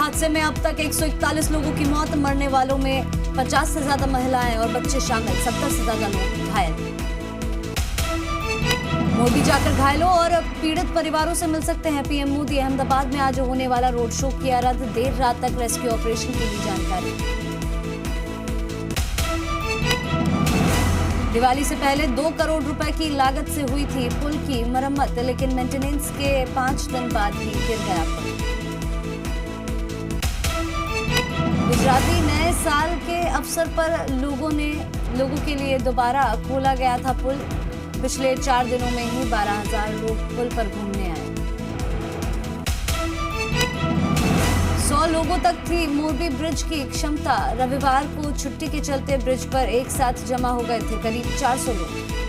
हादसे में अब तक 141 लोगों की मौत, मरने वालों में 50 से ज्यादा महिलाएं और बच्चे शामिल, 70 से ज्यादा लोग घायल। मोदी जाकर घायलों और पीड़ित परिवारों से मिल सकते हैं पीएम मोदी। अहमदाबाद में आज होने वाला रोड शो किया रद्द, देर रात तक रेस्क्यू ऑपरेशन की दी जानकारी। दिवाली से पहले 2 करोड़ रुपए की लागत से हुई थी पुल की मरम्मत, लेकिन मेंटेनेंस के 5 दिन बाद ही गिर गया पुल। गुजराती नए साल के अवसर पर लोगों के लिए दोबारा खोला गया था पुल। पिछले 4 दिनों में ही 12,000 लोग पुल पर घूमने आए। 100 लोगों तक थी मोरबी ब्रिज की क्षमता। रविवार को छुट्टी के चलते ब्रिज पर एक साथ जमा हो गए थे करीब 400 लोग।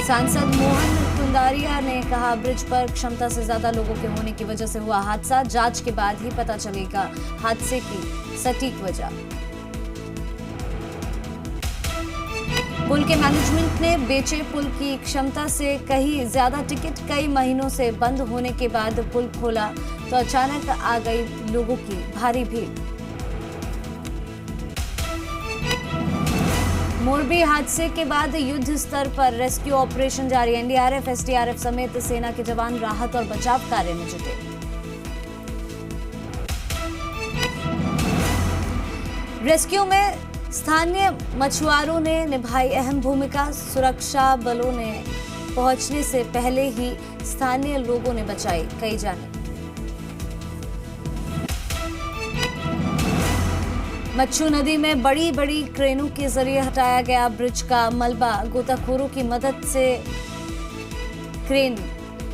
सांसद मोहन कुंडारिया ने कहा, ब्रिज पर क्षमता से ज्यादा लोगों के होने की वजह से हुआ हादसा, जांच के बाद ही पता चलेगा हादसे की सटीक वजह। पुल के मैनेजमेंट ने बेचे पुल की क्षमता से कहीं ज्यादा टिकट। कई महीनों से बंद होने के बाद पुल खोला तो अचानक आ गई लोगों की भारी भीड़। मोरबी हादसे के बाद युद्ध स्तर पर रेस्क्यू ऑपरेशन जारी। एनडीआरएफ, एसडीआरएफ समेत सेना के जवान राहत और बचाव कार्य में जुटे। रेस्क्यू में स्थानीय मछुआरों ने निभाई अहम भूमिका। सुरक्षा बलों ने पहुंचने से पहले ही स्थानीय लोगों ने बचाई कई जानें। मच्छू नदी में बड़ी बड़ी क्रेनों के जरिए हटाया गया ब्रिज का मलबा। गोताखोरों की मदद से क्रेन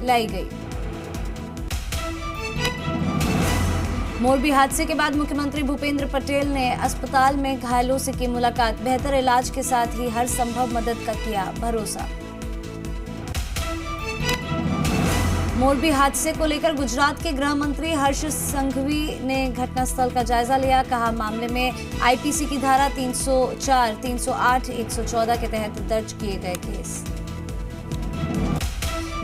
लाई गई। मोरबी हादसे के बाद मुख्यमंत्री भूपेंद्र पटेल ने अस्पताल में घायलों से की मुलाकात। बेहतर इलाज के साथ ही हर संभव मदद का किया भरोसा। मोरबी हादसे को लेकर गुजरात के गृह मंत्री हर्ष संघवी ने घटनास्थल का जायजा लिया। कहा, मामले में आईपीसी की धारा 304, 308, 114 के तहत दर्ज किए गए केस।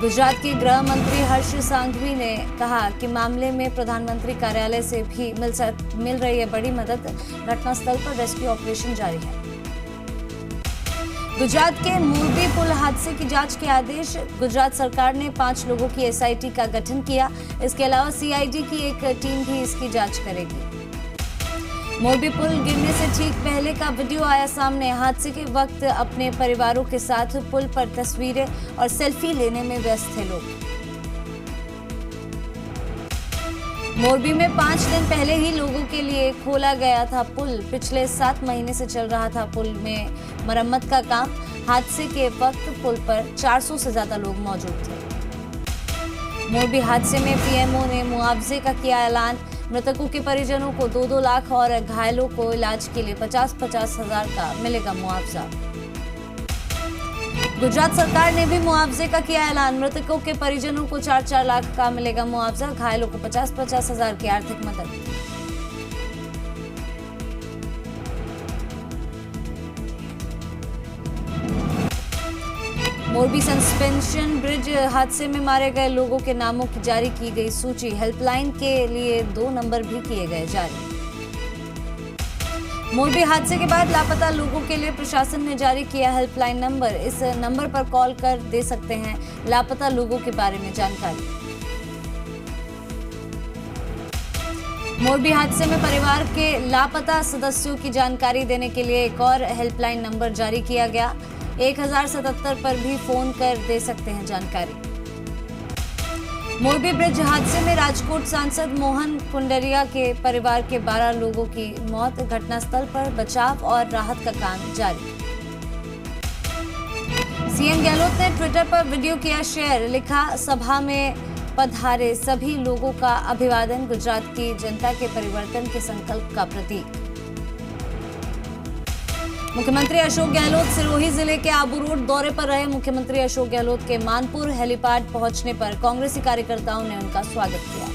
गुजरात के गृह मंत्री हर्ष सांघवी ने कहा कि मामले में प्रधानमंत्री कार्यालय से भी मिल रही है बड़ी मदद। घटनास्थल पर रेस्क्यू ऑपरेशन जारी है। गुजरात के मोरबी पुल हादसे की जांच के आदेश। गुजरात सरकार ने 5 लोगों की एसआईटी का गठन किया। इसके अलावा सीआईडी की एक टीम भी इसकी जांच करेगी। मोरबी पुल गिरने से ठीक पहले का वीडियो आया सामने। हादसे के वक्त अपने परिवारों के साथ पुल पर तस्वीरें और सेल्फी लेने में व्यस्त थे लोग। मोरबी में 5 दिन पहले ही लोगों के लिए खोला गया था पुल। पिछले 7 महीने से चल रहा था पुल में मरम्मत का काम। हादसे के वक्त पुल पर 400 से ज्यादा लोग मौजूद थे। मोरबी हादसे में पीएमओ ने मुआवजे का किया ऐलान। मृतकों के परिजनों को 2-2 लाख और घायलों को इलाज के लिए 50-50 हजार का मिलेगा मुआवजा। गुजरात सरकार ने भी मुआवजे का किया ऐलान। मृतकों के परिजनों को 4-4 लाख का मिलेगा मुआवजा, घायलों को 50-50 हजार की आर्थिक मदद। मोरबी सस्पेंशन ब्रिज हादसे में मारे गए लोगों के नामों की जारी की गई सूची। हेल्पलाइन के लिए 2 नंबर भी किए गए जारी। मोरबी हादसे के बाद लापता लोगों के लिए प्रशासन ने जारी किया हेल्पलाइन नंबर। इस नंबर पर कॉल कर दे सकते हैं लापता लोगों के बारे में जानकारी। मोरबी हादसे में परिवार के लापता सदस्यों की जानकारी देने के लिए एक और हेल्पलाइन नंबर जारी किया गया। 1077 पर भी फोन कर दे सकते हैं जानकारी। मोरबी ब्रिज हादसे में राजकोट सांसद मोहन कुंडारिया के परिवार के 12 लोगों की मौत। घटनास्थल पर बचाव और राहत का काम जारी। सीएम गहलोत ने ट्विटर पर वीडियो किया शेयर। लिखा, सभा में पधारे सभी लोगों का अभिवादन। गुजरात की जनता के परिवर्तन के संकल्प का प्रतीक। मुख्यमंत्री अशोक गहलोत सिरोही जिले के आबू रोड दौरे पर रहे। मुख्यमंत्री अशोक गहलोत के मानपुर हेलीपैड पहुंचने पर कांग्रेसी कार्यकर्ताओं ने उनका स्वागत किया।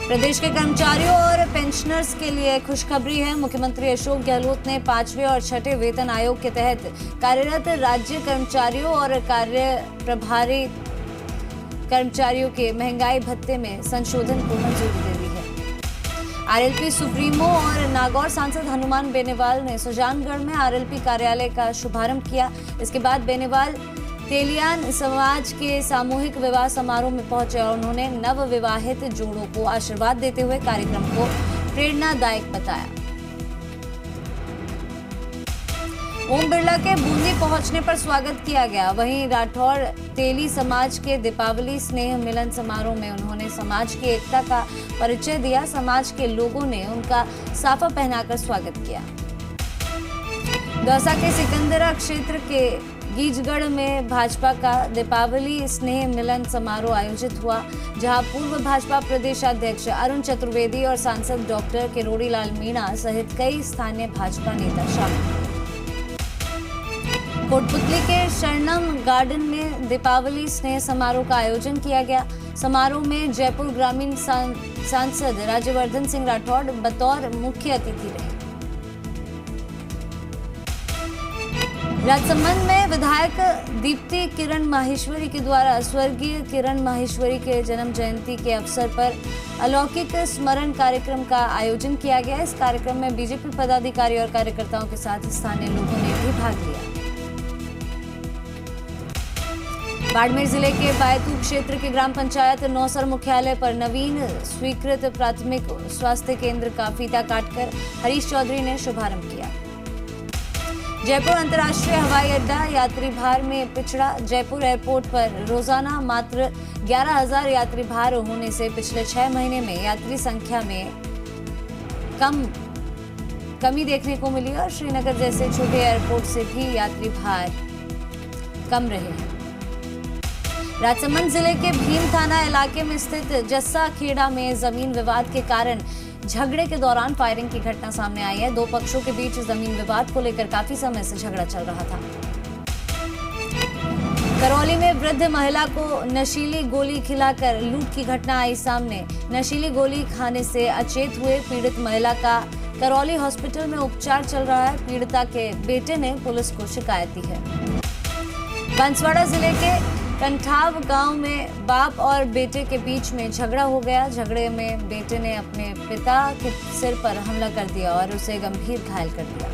प्रदेश के कर्मचारियों और पेंशनर्स के लिए खुशखबरी है। मुख्यमंत्री अशोक गहलोत ने 5वें और 6ठे वेतन आयोग के तहत कार्यरत राज्य कर्मचारियों और कार्य प्रभारी कर्मचारियों के महंगाई भत्ते में संशोधन को मंजूरी दे दी है। आरएलपी सुप्रीमो और नागौर सांसद हनुमान बेनीवाल ने सुजानगढ़ में आरएलपी कार्यालय का शुभारंभ किया। इसके बाद बेनीवाल तेलियान समाज के सामूहिक विवाह समारोह में पहुंचे और उन्होंने नव विवाहित जोड़ों को आशीर्वाद देते हुए कार्यक्रम को प्रेरणादायक बताया। ओम बिरला के बूंदी पहुंचने पर स्वागत किया गया। वहीं राठौर तेली समाज के दीपावली स्नेह मिलन समारोह में उन्होंने समाज की एकता का परिचय दिया। समाज के लोगों ने उनका साफा पहनाकर स्वागत किया। दौसा के सिकंदरा क्षेत्र के गीजगढ़ में भाजपा का दीपावली स्नेह मिलन समारोह आयोजित हुआ, जहां पूर्व भाजपा प्रदेशाध्यक्ष अरुण चतुर्वेदी और सांसद डॉक्टर किरोड़ी लाल मीणा सहित कई स्थानीय भाजपा नेता शामिल हुए। कोटपुतली के शरणम गार्डन में दीपावली स्नेह समारोह का आयोजन किया गया। समारोह में जयपुर ग्रामीण सांसद राज्यवर्धन सिंह राठौड़ बतौर मुख्य अतिथि रहे। राजसमंद में विधायक दीप्ति किरण माहेश्वरी के द्वारा स्वर्गीय किरण माहेश्वरी के जन्म जयंती के अवसर पर अलौकिक स्मरण कार्यक्रम का आयोजन किया गया। इस कार्यक्रम में बीजेपी पदाधिकारी और कार्यकर्ताओं के साथ स्थानीय लोगों ने भी भाग लिया। बाड़मेर जिले के बायतू क्षेत्र के ग्राम पंचायत नौसर मुख्यालय पर नवीन स्वीकृत प्राथमिक स्वास्थ्य केंद्र का फीता काटकर हरीश चौधरी ने शुभारंभ किया। जयपुर अंतर्राष्ट्रीय हवाई अड्डा यात्री भार में पिछड़ा। जयपुर एयरपोर्ट पर रोजाना मात्र 11,000 यात्री भार होने से पिछले 6 महीने में यात्री संख्या में कमी देखने को मिली और श्रीनगर जैसे छोटे एयरपोर्ट से भी यात्री भार कम रहे हैं। राजसमंद जिले के भीम थाना इलाके में स्थित जस्सा खेड़ा में जमीन विवाद के कारण झगड़े के दौरान फायरिंग की घटना सामने आई है। दो पक्षों के बीच जमीन विवाद को लेकर काफी समय से झगड़ा चल रहा था। करौली में वृद्ध महिला को नशीली गोली खिलाकर लूट की घटना आई सामने। नशीली गोली खाने से अचेत हुए पीड़ित महिला का करौली हॉस्पिटल में उपचार चल रहा है। पीड़िता के बेटे ने पुलिस को शिकायत दी है। बांसवाड़ा जिले के कंठाव गांव में बाप और बेटे के बीच में झगड़ा हो गया। झगड़े में बेटे ने अपने पिता के सिर पर हमला कर दिया और उसे गंभीर घायल कर दिया।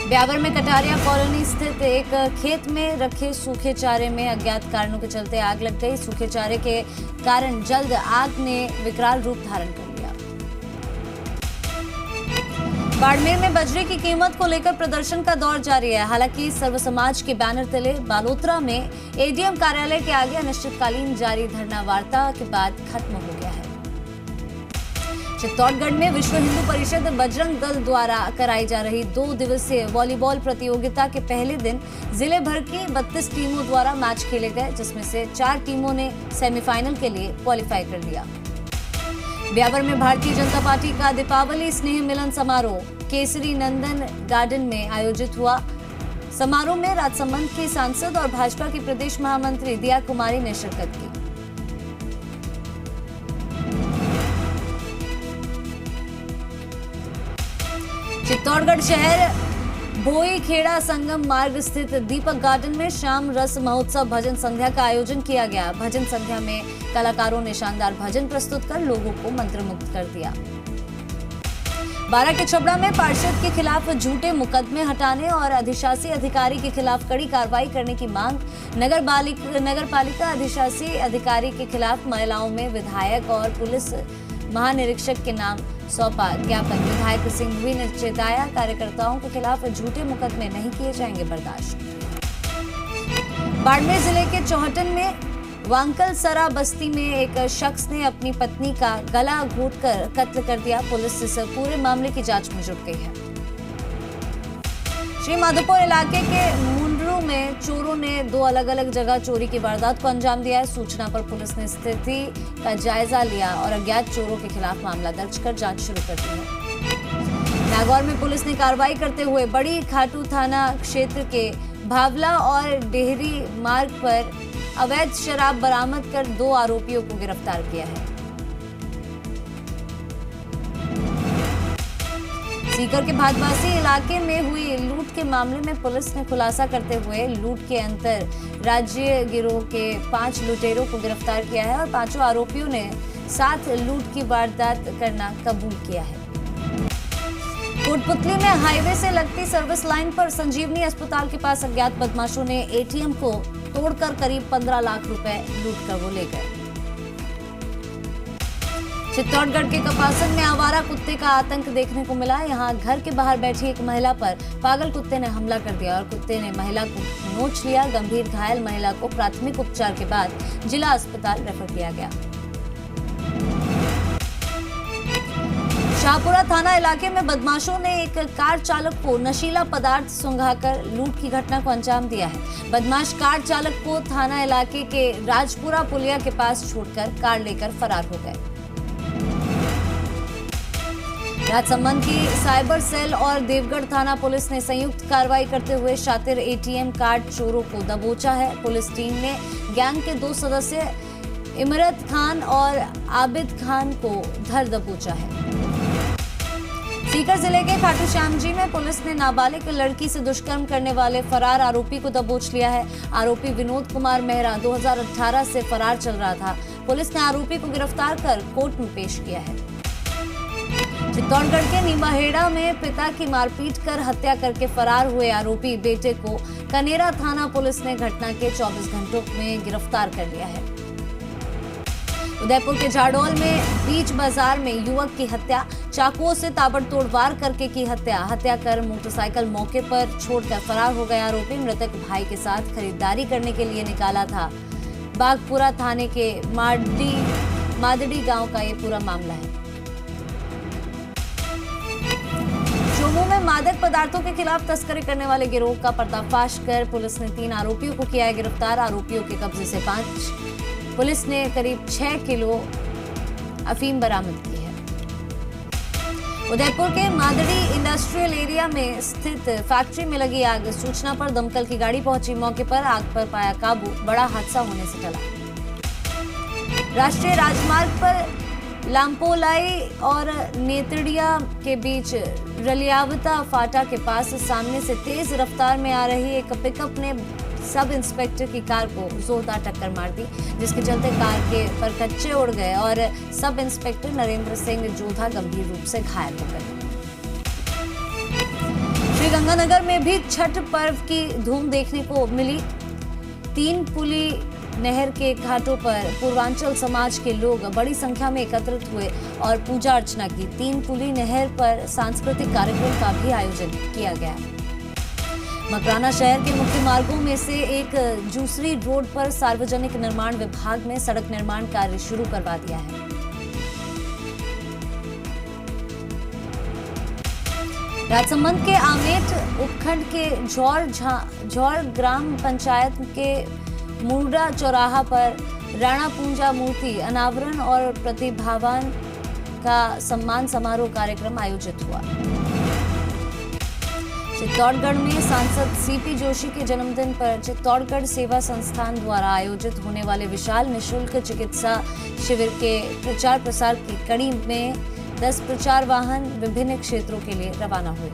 ब्यावर में कटारिया कॉलोनी स्थित एक खेत में रखे सूखे चारे में अज्ञात कारणों के चलते आग लग गई। सूखे चारे के कारण जल्द आग ने विकराल रूप धारण कर लिया। बाड़मेर में बजरी की कीमत को लेकर प्रदर्शन का दौर जारी है। हालांकि सर्व समाज के बैनर तले बालोतरा में एडीएम कार्यालय के आगे अनिश्चितकालीन जारी धरना वार्ता के बाद खत्म हो गया है। चित्तौड़गढ़ में विश्व हिंदू परिषद बजरंग दल द्वारा कराई जा रही 2 दिवसीय वॉलीबॉल प्रतियोगिता के पहले दिन जिले भर की 32 टीमों द्वारा मैच खेले गए, जिसमें से 4 टीमों ने सेमीफाइनल के लिए क्वालिफाई कर लिया। ब्यावर में भारतीय जनता पार्टी का दीपावली स्नेह मिलन समारोह केसरी नंदन गार्डन में आयोजित हुआ। समारोह में राजसमंद की सांसद और भाजपा की प्रदेश महामंत्री दिया कुमारी ने शिरकत की। चित्तौड़गढ़ शहर भोई खेड़ा संगम मार्ग स्थित दीपक गार्डन में शाम रस महोत्सव भजन संध्या का आयोजन किया गया। भजन संध्या में कलाकारों ने शानदार भजन प्रस्तुत कर लोगों को मंत्रमुग्ध कर दिया। बारा के छबड़ा में पार्षद के खिलाफ झूठे मुकदमे हटाने और अधिशासी अधिकारी के खिलाफ कड़ी कार्रवाई करने की मांग। नगर पालिका अधिशासी अधिकारी के खिलाफ महिलाओं में विधायक और पुलिस महानिरीक्षक के नाम सौंपा ज्ञापन। विधायक सिंघवी ने चेताया, कार्यकर्ताओं के खिलाफ झूठे मुकदमे नहीं किए जाएंगे बर्दाश्त। बाड़मेर जिले के चौहटन में वांकल सरा बस्ती में एक शख्स ने अपनी पत्नी का गला घोंटकर कत्ल कर दिया। पुलिस इस पूरे मामले की जांच में जुट गई है। श्री माधोपुर इलाके के मुंडरू में चोरों ने 2 अलग अलग जगह चोरी की वारदात को अंजाम दिया है। सूचना पर पुलिस ने स्थिति का जायजा लिया और अज्ञात चोरों के खिलाफ मामला दर्ज कर जांच शुरू कर दी है। नागौर में पुलिस ने कार्रवाई करते हुए बड़ी खाटू थाना क्षेत्र के भावला और डेहरी मार्ग पर अवैध शराब बरामद कर 2 आरोपियों को गिरफ्तार किया है। सीकर के भादवासी इलाके में हुई लूट के मामले में पुलिस ने खुलासा करते हुए लूट के अंतर राज्य गिरोह के 5 लुटेरों को गिरफ्तार किया है और 5 आरोपियों ने साथ लूट की वारदात करना कबूल किया है। कोटपुतली में हाईवे से लगती सर्विस लाइन पर संजीवनी अस्पताल के पास अज्ञात बदमाशों ने एटीएम को तोड़कर करीब 15 लाख रुपए लूट कर वो ले गए। चित्तौड़गढ़ के कपासन में आवारा कुत्ते का आतंक देखने को मिला। यहां घर के बाहर बैठी एक महिला पर पागल कुत्ते ने हमला कर दिया और कुत्ते ने महिला को नोच लिया। गंभीर घायल महिला को प्राथमिक उपचार के बाद जिला अस्पताल रेफर किया गया। शाहपुरा थाना इलाके में बदमाशों ने एक कार चालक को नशीला पदार्थ सुंघाकर लूट की घटना को अंजाम दिया है। बदमाश कार चालक को थाना इलाके के राजपुरा पुलिया के पास छोड़कर कार लेकर फरार हो गए। राजसमंद की साइबर सेल और देवगढ़ थाना पुलिस ने संयुक्त कार्रवाई करते हुए शातिर एटीएम कार्ड चोरों को दबोचा है। पुलिस टीम ने गैंग के 2 सदस्य इमरत खान और आबिद खान को धर दबोचा है। सीकर जिले के खाटू श्याम जी में पुलिस ने नाबालिग लड़की से दुष्कर्म करने वाले फरार आरोपी को दबोच लिया है। आरोपी विनोद कुमार मेहरा 2018 से फरार चल रहा था। पुलिस ने आरोपी को गिरफ्तार कर कोर्ट में पेश किया है। चित्तौड़गढ़ के नीमाहेड़ा में पिता की मारपीट कर हत्या करके फरार हुए आरोपी बेटे को कनेरा थाना पुलिस ने घटना के 24 घंटों में गिरफ्तार कर लिया है। उदयपुर के झाडोल में बीच बाजार में युवक की हत्या, चाकुओं से ताबड़तोड़ वार करके की हत्या कर मोटरसाइकिल मौके पर छोड़कर फरार हो गया आरोपी। मृतक भाई के साथ खरीदारी करने के लिए निकाला था। बागपुरा थाने के मादड़ी गांव का ये पूरा मामला है। चोमू में मादक पदार्थों के खिलाफ तस्करी करने वाले गिरोह का पर्दाफाश कर पुलिस ने 3 आरोपियों को किया है गिरफ्तार। आरोपियों के कब्जे से 5 पुलिस ने करीब 6 किलो अफीम बरामद की है। उदयपुर के मादड़ी इंडस्ट्रियल एरिया में स्थित फैक्ट्री में लगी आग। सूचना पर दमकल की गाड़ी पहुंची। मौके पर आग पर पाया काबू। बड़ा हादसा होने से टला। राष्ट्रीय राजमार्ग पर लांपोलाई और नेतड़िया के बीच रलियावता फाटा के पास सामने से तेज रफ्तार में आ रही एक पिकअप ने सब इंस्पेक्टर की कार को जोरदार टक्कर मार दी, जिसके चलते कार के परकच्चे उड़ गए और सब इंस्पेक्टर नरेंद्र सिंह जोधा गंभीर रूप से घायल हो गए। श्रीगंगानगर में भी छठ पर्व की धूम देखने को मिली। 3 पुली नहर के घाटों पर पूर्वांचल समाज के लोग बड़ी संख्या में एकत्रित हुए और पूजा अर्चना की। 3 पुली नहर पर सांस्कृतिक कार्यक्रम का भी आयोजन किया गया। मकराना शहर के मुख्य मार्गों में से एक जूसरी रोड पर सार्वजनिक निर्माण विभाग ने सड़क निर्माण कार्य शुरू करवा दिया है। राजसमंद के आमेट उपखंड के झौर ग्राम पंचायत के मुर्रा चौराहा पर राणा पूंजा मूर्ति अनावरण और प्रतिभावान का सम्मान समारोह कार्यक्रम आयोजित हुआ। चित्तौड़गढ़ में सांसद सीपी जोशी के जन्मदिन पर चित्तौड़गढ़ सेवा संस्थान द्वारा आयोजित होने वाले विशाल निःशुल्क चिकित्सा शिविर के प्रचार प्रसार की कड़ी में 10 प्रचार वाहन विभिन्न क्षेत्रों के लिए रवाना हुए।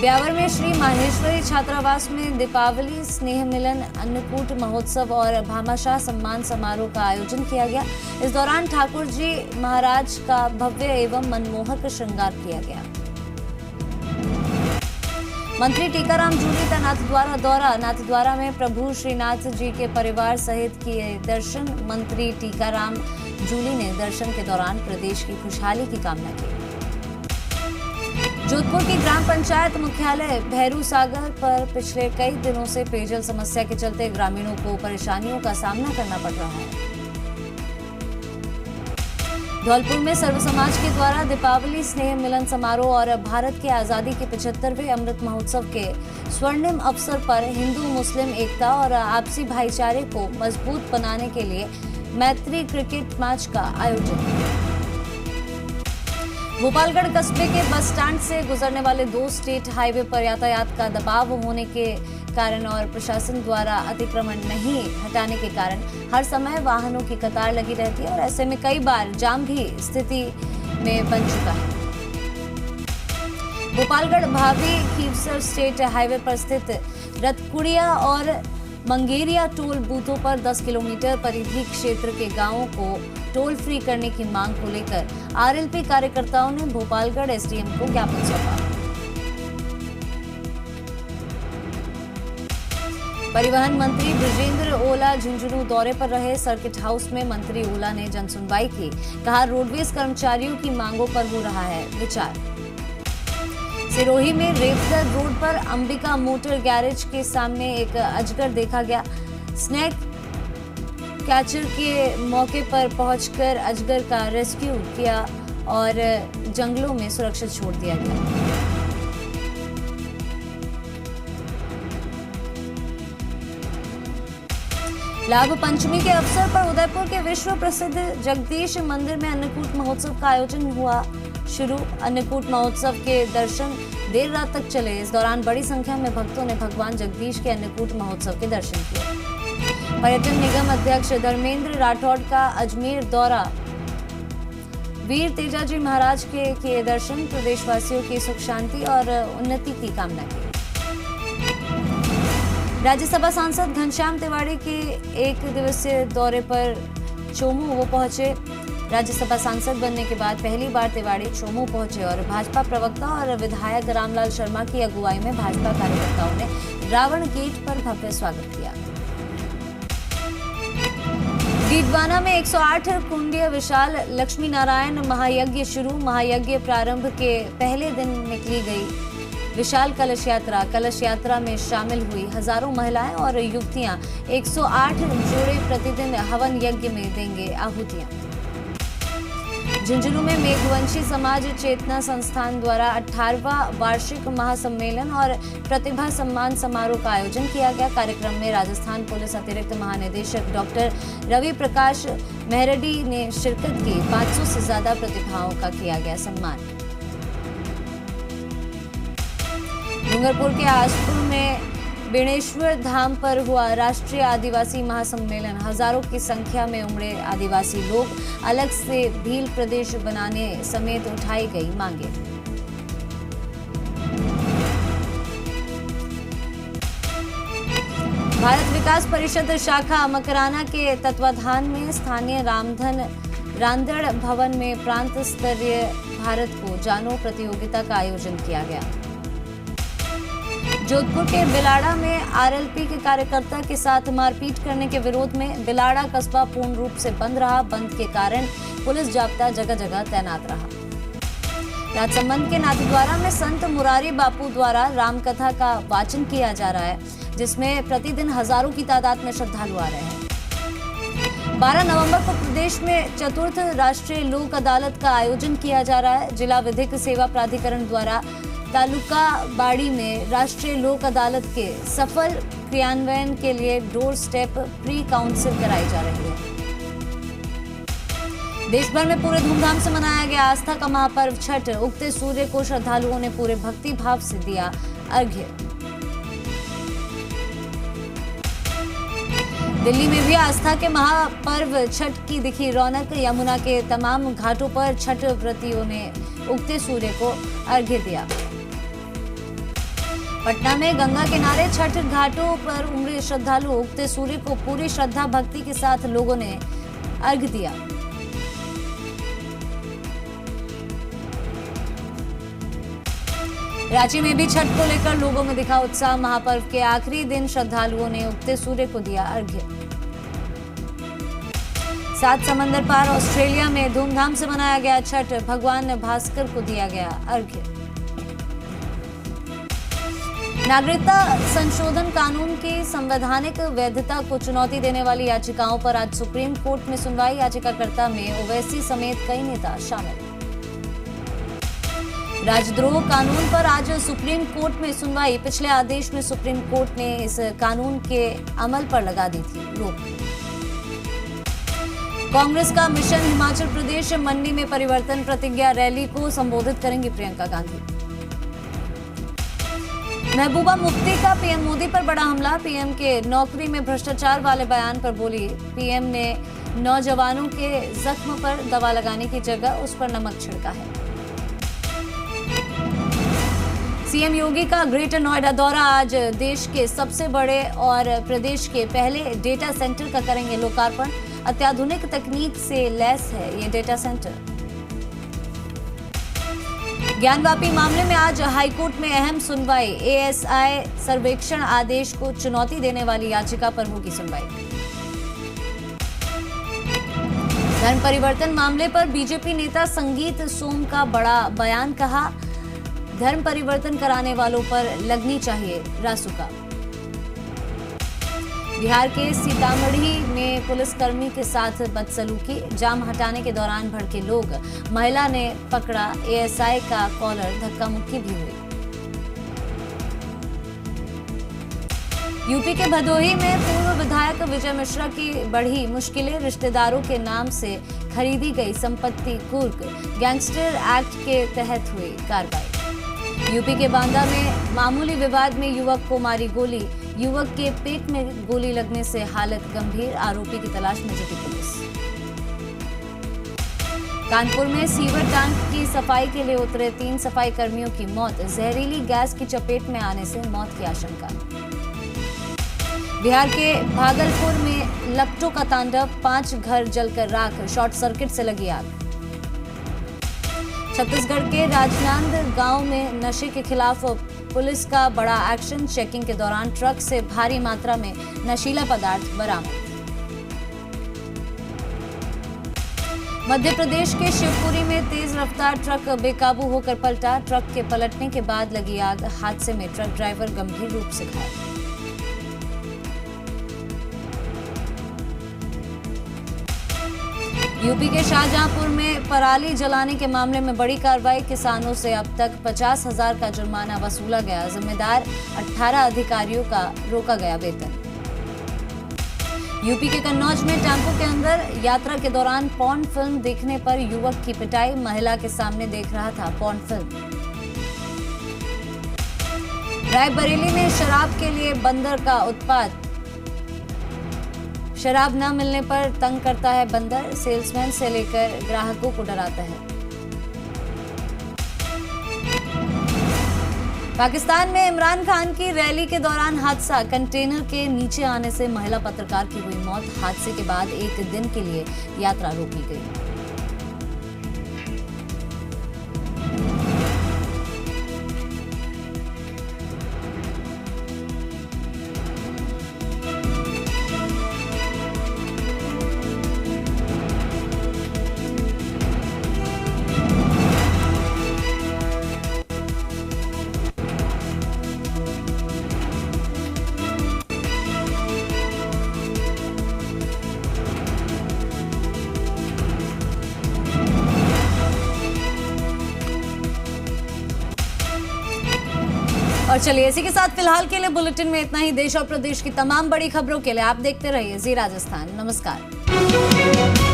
ब्यावर में श्री माहेश्वरी छात्रावास में दीपावली स्नेह मिलन अन्नकूट महोत्सव और भामाशाह सम्मान समारोह का आयोजन किया गया। इस दौरान ठाकुर जी महाराज का भव्य एवं मनमोहक श्रृंगार किया गया। मंत्री टीकाराम जूली का नाथद्वारा दौरा। नाथद्वारा में प्रभु श्रीनाथ जी के परिवार सहित किए दर्शन। मंत्री टीकाराम जूली ने दर्शन के दौरान प्रदेश की खुशहाली की कामना की। जोधपुर की ग्राम पंचायत मुख्यालय भैरू सागर पर पिछले कई दिनों से पेयजल समस्या के चलते ग्रामीणों को परेशानियों का सामना करना पड़ रहा है। धौलपुर में सर्व समाज के द्वारा दीपावली स्नेह मिलन समारोह और भारत की आजादी के 75वें अमृत महोत्सव के स्वर्णिम अवसर पर हिंदू मुस्लिम एकता और आपसी भाईचारे को मजबूत बनाने के लिए मैत्री क्रिकेट मैच का आयोजन। गोपालगढ़ कस्बे के बस स्टैंड से गुजरने वाले 2 स्टेट हाईवे पर यातायात का दबाव होने के कारण और प्रशासन द्वारा अतिक्रमण नहीं हटाने के कारण हर समय वाहनों की कतार लगी रहती है और ऐसे में कई बार जाम भी स्थिति में बन चुका है। गोपालगढ़ भाभी खीवसर स्टेट हाईवे पर स्थित रतकुड़िया और मंगेरिया टोल बूथों पर 10 किलोमीटर परिधि क्षेत्र के गांवों को टोल फ्री करने की मांग को लेकर आरएलपी कार्यकर्ताओं ने भोपालगढ़ एसडीएम को ज्ञापन सौंपा। परिवहन मंत्री बृजेंद्र ओला झुंझुनू दौरे पर रहे। सर्किट हाउस में मंत्री ओला ने जनसुनवाई की। कहा, रोडवेज कर्मचारियों की मांगों पर हो रहा है विचार। सिरोही में रेपसर रोड पर अंबिका मोटर गैरेज के सामने एक अजगर देखा गया। स्नेक कैचर के मौके पर पहुंचकर अजगर का रेस्क्यू किया और जंगलों में सुरक्षित छोड़ दिया गया। लाभ पंचमी के अवसर पर उदयपुर के विश्व प्रसिद्ध जगदीश मंदिर में अन्नकूट महोत्सव का आयोजन हुआ शुरू। अन्नकूट महोत्सव के दर्शन देर रात तक चले। इस दौरान बड़ी संख्या में भक्तों ने भगवान जगदीश के अन्नकूट महोत्सव के दर्शन किए। पर्यटन निगम अध्यक्ष धर्मेंद्र राठौड़ का अजमेर दौरा। वीर तेजाजी महाराज के किए दर्शन। प्रदेशवासियों की सुख शांति और उन्नति की कामना की। राज्यसभा सांसद घनश्याम तिवारी के एक दिवसीय दौरे पर चोमू वो पहुंचे। राज्यसभा सांसद बनने के बाद पहली बार तिवारी चोमू पहुंचे और भाजपा प्रवक्ता और विधायक रामलाल शर्मा की अगुवाई में भाजपा कार्यकर्ताओं ने रावण गेट पर भव्य स्वागत किया। डीडवाना में 108 कुंडीय विशाल लक्ष्मी नारायण महायज्ञ शुरू। महायज्ञ प्रारंभ के पहले दिन निकली गई विशाल कलश यात्रा में शामिल हुई हजारों महिलाएं और युवतियां। 108 जोड़े प्रतिदिन हवन यज्ञ में देंगे आहुतियां। झुंझुनू में मेघवंशी समाज चेतना संस्थान द्वारा 18वां वार्षिक महासम्मेलन और प्रतिभा सम्मान समारोह का आयोजन किया गया। कार्यक्रम में राजस्थान पुलिस अतिरिक्त महानिदेशक डॉक्टर रवि प्रकाश मेहरडी ने शिरकत की। 500 से ज्यादा प्रतिभाओं का किया गया सम्मान। डूंगरपुर के आसपुर में बेणेश्वर धाम पर हुआ राष्ट्रीय आदिवासी महासम्मेलन। हजारों की संख्या में उमड़े आदिवासी लोग। अलग से भील प्रदेश बनाने समेत उठाई गई मांगे। भारत विकास परिषद शाखा मकराना के तत्वाधान में स्थानीय रांदड़ भवन में प्रांत स्तरीय भारत को जानो प्रतियोगिता का आयोजन किया गया। जोधपुर के बिलाड़ा में आरएलपी के कार्यकर्ता के साथ मारपीट करने के विरोध में बिलाड़ा कस्बा पूर्ण रूप से बंद रहा। बंद के कारण पुलिस जाब्ता जगह जगह तैनात रहा। राजसमंद के नाथद्वारा में संत मुरारी बापू द्वारा रामकथा का वाचन किया जा रहा है, जिसमें प्रतिदिन हजारों की तादाद में श्रद्धालु आ रहे हैं। 12 नवंबर को प्रदेश में चतुर्थ राष्ट्रीय लोक अदालत का आयोजन किया जा रहा है। जिला विधिक सेवा प्राधिकरण द्वारा तालुका बाड़ी में राष्ट्रीय लोक अदालत के सफल क्रियान्वयन के लिए डोर स्टेप प्री काउंसिल कराई जा रही है। देश भर में पूरे धूमधाम से मनाया गया आस्था का महापर्व छठ। उगते सूर्य को श्रद्धालुओं ने पूरे भक्ति भाव से दिया अर्घ्य। दिल्ली में भी आस्था के महापर्व छठ की दिखी रौनक। यमुना के तमाम घाटों पर छठ व्रतियों ने उगते सूर्य को अर्घ्य दिया। पटना में गंगा किनारे छठ घाटों पर उमड़े श्रद्धालु। उगते सूर्य को पूरी श्रद्धा भक्ति के साथ लोगों ने अर्घ्य दिया। रांची में भी छठ को लेकर लोगों में दिखा उत्साह। महापर्व के आखिरी दिन श्रद्धालुओं ने उगते सूर्य को दिया अर्घ्य। 7 समंदर पार ऑस्ट्रेलिया में धूमधाम से मनाया गया छठ। भगवान भास्कर को दिया गया अर्घ्य। नागरिकता संशोधन कानून की संवैधानिक वैधता को चुनौती देने वाली याचिकाओं पर आज सुप्रीम कोर्ट में सुनवाई। याचिकाकर्ता में ओवैसी समेत कई नेता शामिल। राजद्रोह कानून पर आज सुप्रीम कोर्ट में सुनवाई। पिछले आदेश में सुप्रीम कोर्ट ने इस कानून के अमल पर लगा दी थी रोक। कांग्रेस का मिशन हिमाचल प्रदेश मंडी में परिवर्तन प्रतिज्ञा रैली को संबोधित करेंगी प्रियंका गांधी। महबूबा मुफ्ती का पीएम मोदी पर बड़ा हमला। पीएम के नौकरी में भ्रष्टाचार वाले बयान पर बोली। पीएम ने नौजवानों के जख्म पर दवा लगाने की जगह उस पर नमक छिड़का है। सीएम योगी का ग्रेटर नोएडा दौरा। आज देश के सबसे बड़े और प्रदेश के पहले डेटा सेंटर का करेंगे लोकार्पण। अत्याधुनिक तकनीक से लैस है ये डेटा सेंटर। ज्ञानवापी मामले में आज हाईकोर्ट में अहम सुनवाई। एएसआई सर्वेक्षण आदेश को चुनौती देने वाली याचिका पर होगी सुनवाई। धर्म परिवर्तन मामले पर बीजेपी नेता संगीत सोम का बड़ा बयान। कहा, धर्म परिवर्तन कराने वालों पर लगनी चाहिए रासुका। बिहार के सीतामढ़ी में पुलिसकर्मी के साथ बदसलूकी। जाम हटाने के दौरान भड़के लोग, महिला ने पकड़ा एएसआई का कॉलर, धक्का मुक्की भी हुई। यूपी के भदोही में पूर्व विधायक विजय मिश्रा की बढ़ी मुश्किलें। रिश्तेदारों के नाम से खरीदी गई संपत्ति कुर्क। गैंगस्टर एक्ट के तहत हुई कार्रवाई। यूपी के बांदा में मामूली विवाद में युवक को मारी गोली। युवक के पेट में गोली लगने से हालत गंभीर। आरोपी की तलाश में जुटी पुलिस। कानपुर में सीवर टैंक की सफाई के लिए उतरे 3 सफाई कर्मियों की मौत। जहरीली गैस की चपेट में आने से मौत की आशंका। बिहार के भागलपुर में लपटों का तांडव। 5 घर जलकर राख। शॉर्ट सर्किट से लगी आग। छत्तीसगढ़ के राजनांद गांव में नशे के खिलाफ पुलिस का बड़ा एक्शन। चेकिंग के दौरान ट्रक से भारी मात्रा में नशीला पदार्थ बरामद। मध्य प्रदेश के शिवपुरी में तेज रफ्तार ट्रक बेकाबू होकर पलटा। ट्रक के पलटने के बाद लगी आग। हादसे में ट्रक ड्राइवर गंभीर रूप से घायल। यूपी के शाहजहांपुर में पराली जलाने के मामले में बड़ी कार्रवाई। किसानों से अब तक 50,000 का जुर्माना वसूला गया। जिम्मेदार 18 अधिकारियों का रोका गया वेतन। यूपी के कन्नौज में टेम्पो के अंदर यात्रा के दौरान पॉर्न फिल्म देखने पर युवक की पिटाई। महिला के सामने देख रहा था पॉर्न फिल्म। रायबरेली में शराब के लिए बंदर का उत्पात। शराब न मिलने पर तंग करता है बंदर। सेल्समैन से लेकर ग्राहकों को डराता है। पाकिस्तान में इमरान खान की रैली के दौरान हादसा। कंटेनर के नीचे आने से महिला पत्रकार की हुई मौत। हादसे के बाद एक दिन के लिए यात्रा रोकी गई। और चलिए इसी के साथ फिलहाल के लिए बुलेटिन में इतना ही। देश और प्रदेश की तमाम बड़ी खबरों के लिए आप देखते रहिए जी राजस्थान। नमस्कार।